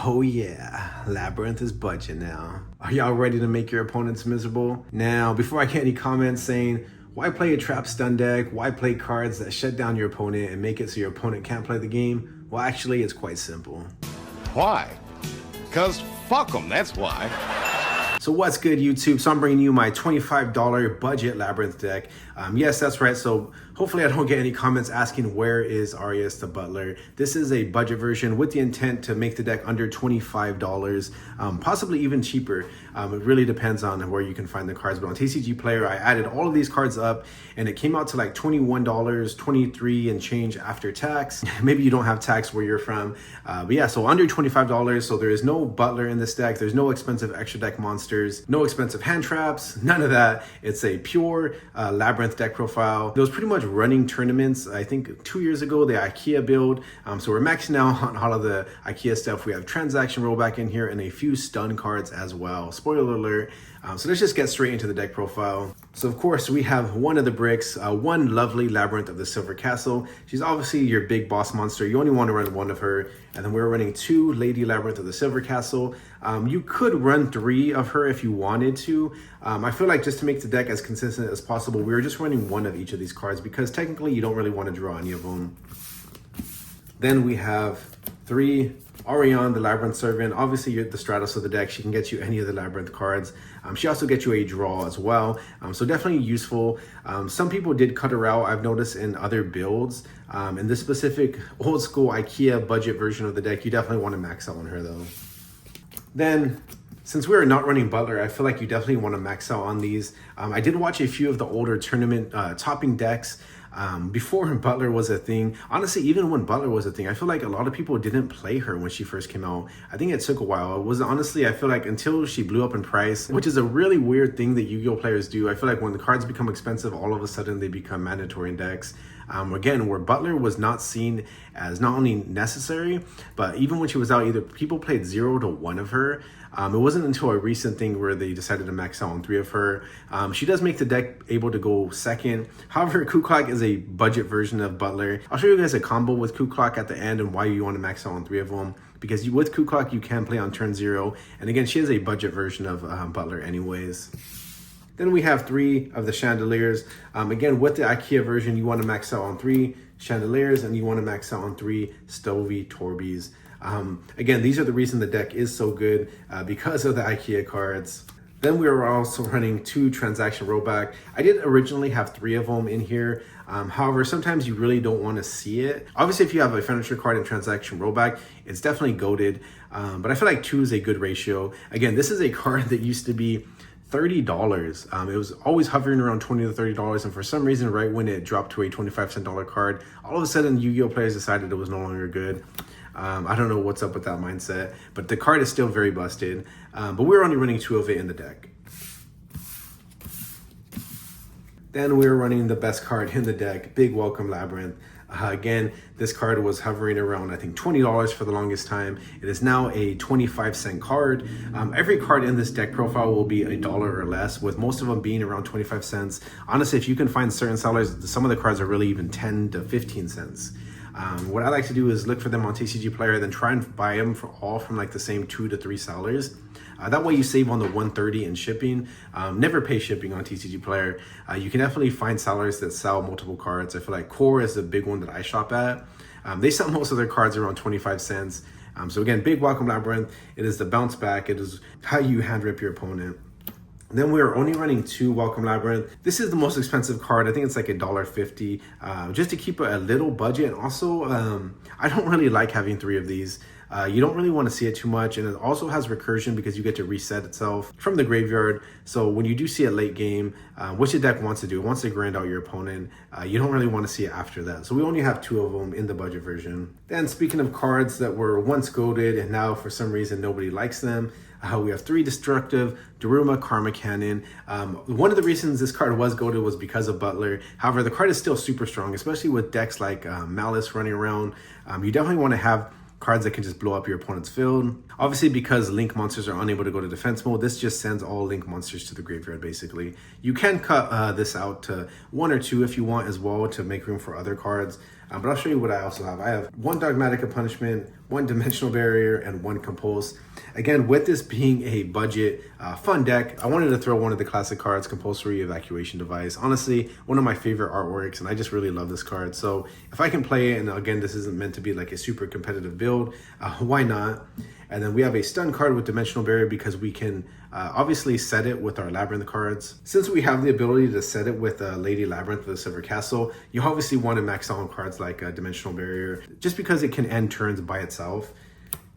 Oh yeah, Labyrinth is budget now. Are y'all ready to make your opponents miserable? Now, before I get any comments saying, why play a trap stun deck? Why play cards that shut down your opponent and make it so your opponent can't play the game? Well, actually, it's quite simple. Why? Because fuck them, that's why. So what's good, YouTube? So I'm bringing you my $25 budget Labyrinth deck. Yes, that's right. So hopefully I don't get any comments asking where is Arias the Butler. This is a budget version with the intent to make the deck under $25, possibly even cheaper. It really depends on where you can find the cards. But on TCG Player, I added all of these cards up and it came out to like $21, $23 and change after tax. Maybe you don't have tax where you're from. But yeah, so under $25. So there is no Butler in this deck. There's no expensive extra deck monsters, no expensive hand traps, none of that. It's a pure Labyrinth deck profile. There was pretty much running tournaments, I think 2 years ago, the IKEA build. So we're maxing out on all of the IKEA stuff. We have transaction rollback in here and a few stun cards as well. Spoiler alert. So let's just get straight into the deck profile. So of course we have one of the bricks, one lovely Labyrinth of the Silver Castle. She's obviously your big boss monster. You only want to run one of her. And then we're running two Lady Labyrinth of the Silver Castle. You could run three of her if you wanted to. I feel like just to make the deck as consistent as possible, we were just running one of each of these cards because technically you don't really want to draw any of them. Then we have three Arianna the Labrynth Servant. Obviously you're the Stratos of the deck. She can get you any of the Labyrinth cards. She also gets you a draw as well. So definitely useful. Some people did cut her out, I've noticed in other builds. In this specific old school IKEA budget version of the deck, you definitely want to max out on her though. Then, since we're not running Butler, I feel like you definitely want to max out on these. I did watch a few of the older tournament topping decks before Butler was a thing. Honestly, even when Butler was a thing, I feel like a lot of people didn't play her when she first came out. I think it took a while. It was honestly, I feel like until she blew up in price, which is a really weird thing that Yu-Gi-Oh players do. I feel like when the cards become expensive, all of a sudden they become mandatory in decks. Again, where Butler was not seen as not only necessary, but even when she was out, either people played 0 to 1 of her. It wasn't until a recent thing where they decided to max out on 3 of her. She does make the deck able to go second. However, Ku-Klok is a budget version of Butler. I'll show you guys a combo with Ku-Klok at the end and why you want to max out on 3 of them. Because with Ku-Klok, you can play on turn 0. And again, she is a budget version of Butler anyways. Then we have 3 of the chandeliers. Again, with the IKEA version, you want to max out on 3 chandeliers and you want to max out on 3 Stovey Torbies. Again, these are the reason the deck is so good because of the IKEA cards. Then we are also running 2 transaction rollback. I did originally have 3 of them in here. However, sometimes you really don't want to see it. Obviously, if you have a furniture card and transaction rollback, it's definitely goated. But I feel like 2 is a good ratio. Again, this is a card that used to be $30. It was always hovering around $20 to $30, and for some reason, right when it dropped to a 25-cent card, all of a sudden Yu-Gi-Oh players decided it was no longer good. I don't know what's up with that mindset, but the card is still very busted. But we're only running 2 of it in the deck. Then we're running the best card in the deck, Big Welcome Labyrinth. Again, this card was hovering around, I think, $20 for the longest time. It is now a 25-cent card. Every card in this deck profile will be $1 or less, with most of them being around 25 cents. Honestly, if you can find certain sellers, some of the cards are really even 10 to 15 cents. What I like to do is look for them on TCG Player, then try and buy them from like the same 2 to 3 sellers. That way you save on the $130 in shipping. Never pay shipping on TCG Player. You can definitely find sellers that sell multiple cards. I feel like Core is the big one that I shop at. They sell most of their cards around 25 cents. So again, Big Welcome Labyrinth. It is the bounce back. It is how you hand rip your opponent. Then we're only running 2 Welcome Labyrinth. This is the most expensive card. I think it's like $1.50, just to keep a little budget. And also, I don't really like having 3 of these. You don't really want to see it too much, and it also has recursion because you get to reset itself from the graveyard. So when you do see it late game, which the deck wants to do, it wants to grind out your opponent, you don't really want to see it after that. So we only have 2 of them in the budget version. Then speaking of cards that were once goated and now for some reason nobody likes them, we have 3 Destructive, Daruma, Karma Cannon. One of the reasons this card was goated was because of Butler. However, the card is still super strong, especially with decks like Malice running around. You definitely want to have cards that can just blow up your opponent's field. Obviously, because Link monsters are unable to go to defense mode, this just sends all Link monsters to the graveyard, basically. You can cut this out to 1 or 2 if you want as well to make room for other cards. But I'll show you what I also have. I have 1 Dogmatic of Punishment, 1 Dimensional Barrier, and 1 Compulse. Again, with this being a budget fun deck, I wanted to throw one of the classic cards, Compulsory Evacuation Device. Honestly, one of my favorite artworks, and I just really love this card. So if I can play it, and again, this isn't meant to be like a super competitive build, why not? And then we have a stun card with Dimensional Barrier because we can obviously set it with our Labyrinth cards. Since we have the ability to set it with Lady Labyrinth of the Silver Castle, you obviously want to max out on cards like Dimensional Barrier, just because it can end turns by itself.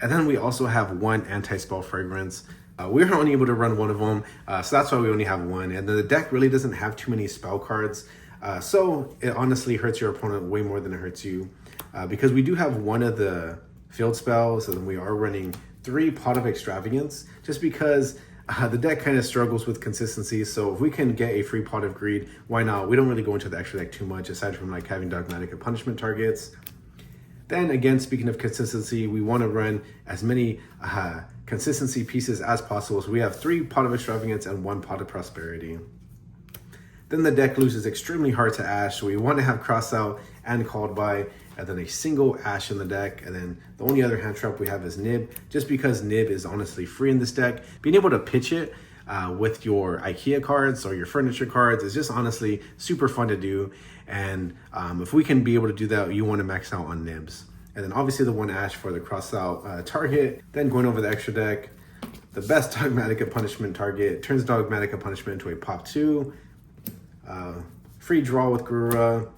And then we also have 1 Anti-Spell Fragrance. We're only able to run 1 of them, so that's why we only have 1. And then the deck really doesn't have too many spell cards, so it honestly hurts your opponent way more than it hurts you. Because we do have 1 of the field spells, and then we are running 3 Pot of Extravagance, just because the deck kind of struggles with consistency. So if we can get a free Pot of Greed, why not? We don't really go into the extra deck too much, aside from like having Dogmatic of Punishment targets. Then again, speaking of consistency, we want to run as many consistency pieces as possible. So we have 3 Pot of Extravagance and 1 Pot of Prosperity. Then the deck loses extremely hard to Ash, so we want to have Cross Out and Called By, and then a single Ash in the deck. And then the only other hand trap we have is Nib, just because Nib is honestly free in this deck. Being able to pitch it with your IKEA cards or your furniture cards is just honestly super fun to do. And if we can be able to do that, you want to max out on Nibs. And then obviously the 1 Ash for the Cross Out target. Then going over the extra deck, the best Dogmatic of Punishment target turns Dogmatic of Punishment into a Pop 2. Free draw with Garura,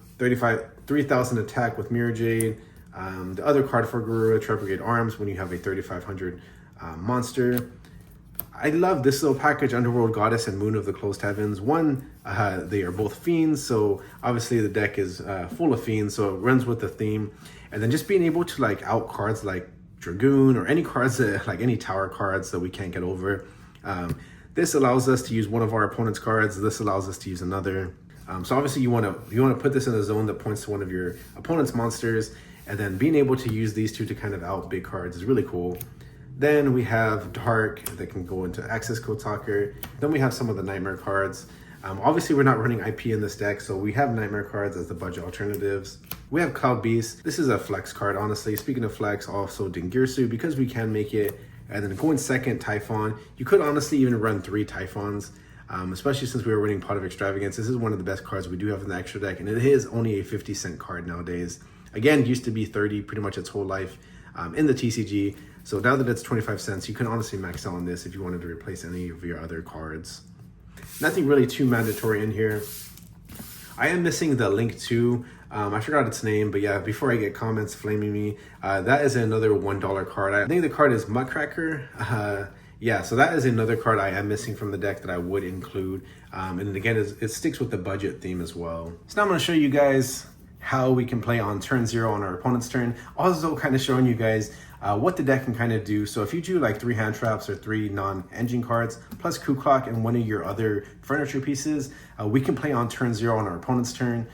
3,000 attack with Mirror Jade. The other card for Garura, Trepigate Arms, when you have a 3,500 monster. I love this little package, Underworld Goddess and Moon of the Closed Heavens. They are both fiends, so obviously the deck is full of fiends, so it runs with the theme. And then just being able to like out cards like Dragoon or any cards that, like any tower cards that we can't get over. This allows us to use one of our opponent's cards. This allows us to use another. So obviously you want to put this in a zone that points to one of your opponent's monsters, and then being able to use these 2 to kind of out big cards is really cool. Then we have Dark that can go into Access Code Talker. Then we have some of the Nightmare cards. Obviously we're not running IP in this deck, so we have Nightmare cards as the budget alternatives. We have Cloud Beast. This is a flex card, honestly. Speaking of flex, also Dingirsu, because we can make it. And then going second, Typhon. You could honestly even run 3 Typhons, especially since we were running Pot of Extravagance. This is one of the best cards we do have in the extra deck, and it is only a 50-cent card nowadays. Again, it used to be 30 pretty much its whole life in the TCG. So now that it's 25 cents, you can honestly max out on this if you wanted to replace any of your other cards. Nothing really too mandatory in here. I am missing the Link 2. I forgot its name, but yeah, before I get comments flaming me, that is another $1 card. I think the card is Muckracker. Yeah, so that is another card I am missing from the deck that I would include. And again, it sticks with the budget theme as well. So now I'm going to show you guys how we can play on turn 0 on our opponent's turn. Also kind of showing you guys what the deck can kind of do. So if you do like 3 hand traps or 3 non-engine cards, plus Coup Clock and one of your other furniture pieces, we can play on turn 0 on our opponent's turn.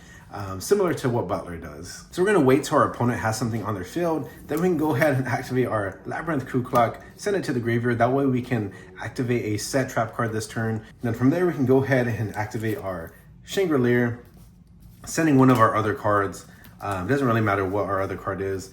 Similar to what Butler does. So we're going to wait till our opponent has something on their field, then we can go ahead and activate our Labyrinth Coup Clock, send it to the graveyard. That way we can activate a set trap card this turn. And then from there we can go ahead and activate our Chandelier, sending one of our other cards, doesn't really matter what our other card is,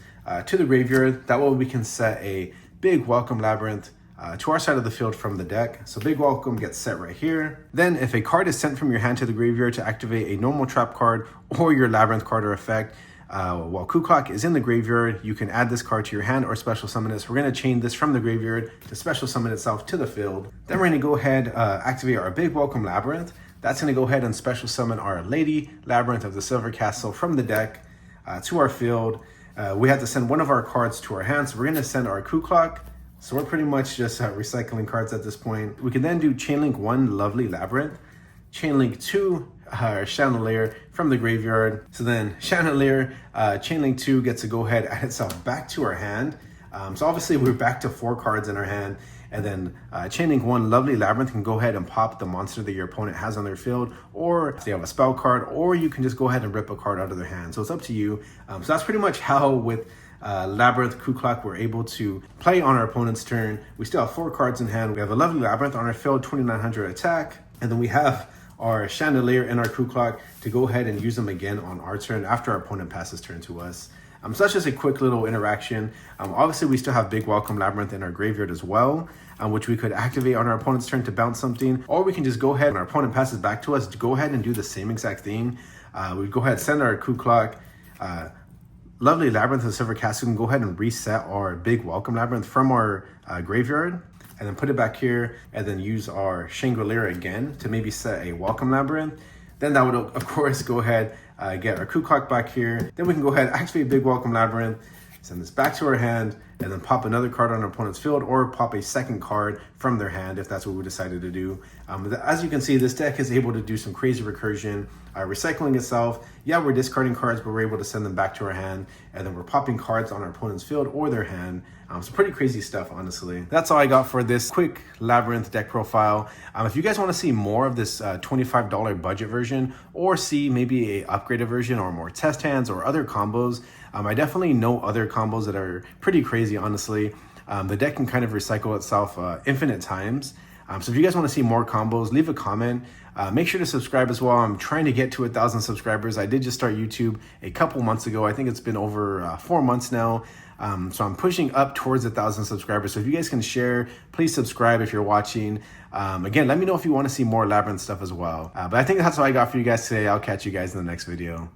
to the graveyard. That way we can set a big Welcome Labyrinth to our side of the field from the deck. So Big Welcome gets set right here. Then if a card is sent from your hand to the graveyard to activate a normal trap card or your Labyrinth card or effect, while Coup Clock is in the graveyard, you can add this card to your hand or special summon it. So we're going to chain this from the graveyard to special summon itself to the field. Then we're going to go ahead, activate our Big Welcome Labyrinth. That's going to go ahead and special summon our Lady Labyrinth of the Silver Castle from the deck to our field. We have to send one of our cards to our hand. So we're going to send our Coup Clock. So we're pretty much just recycling cards at this point. We can then do Chainlink 1 Lovely Labyrinth, Chainlink 2 Chandelier from the graveyard. So then Chandelier, Chainlink 2 gets to go ahead, add itself back to our hand. So obviously we're back to 4 cards in our hand. And then Chainlink 1 Lovely Labyrinth can go ahead and pop the monster that your opponent has on their field, or if they have a spell card, or you can just go ahead and rip a card out of their hand. So it's up to you. So that's pretty much how with Labyrinth Coup Clock we're able to play on our opponent's turn. We still have 4 cards in hand. We have a Lovely Labyrinth on our field, 2,900 attack, and then we have our chandelier and our crew clock to go ahead and use them again on our turn after our opponent passes turn to us. So that's just a quick little interaction. Obviously, we still have Big Welcome Labyrinth in our graveyard as well, which we could activate on our opponent's turn to bounce something, or we can just go ahead when our opponent passes back to us to go ahead and do the same exact thing. We go ahead, send our crew clock, lovely Labyrinth of Silver Casket, and go ahead and reset our Big Welcome Labyrinth from our graveyard, and then put it back here, and then use our Shangri-La again to maybe set a Welcome Labyrinth. Then that would, of course, go ahead, get our crew clock back here. Then we can go ahead, activate Big Welcome Labyrinth, send this back to our hand, and then pop another card on our opponent's field, or pop a second card from their hand if that's what we decided to do. As you can see, this deck is able to do some crazy recursion, recycling itself. Yeah, we're discarding cards, but we're able to send them back to our hand, and then we're popping cards on our opponent's field or their hand. So pretty crazy stuff, honestly. That's all I got for this quick Labyrinth deck profile. If you guys want to see more of this $25 budget version, or see maybe a upgraded version or more test hands or other combos, I definitely know other combos that are pretty crazy, honestly. The deck can kind of recycle itself infinite times. So if you guys want to see more combos, leave a comment. Make sure to subscribe as well. I'm trying to get to 1,000 subscribers. I did just start YouTube a couple months ago. I think it's been over 4 months now. So I'm pushing up towards 1,000 subscribers. So if you guys can share, please subscribe if you're watching. Again, let me know if you want to see more Labyrinth stuff as well. But I think that's all I got for you guys today. I'll catch you guys in the next video.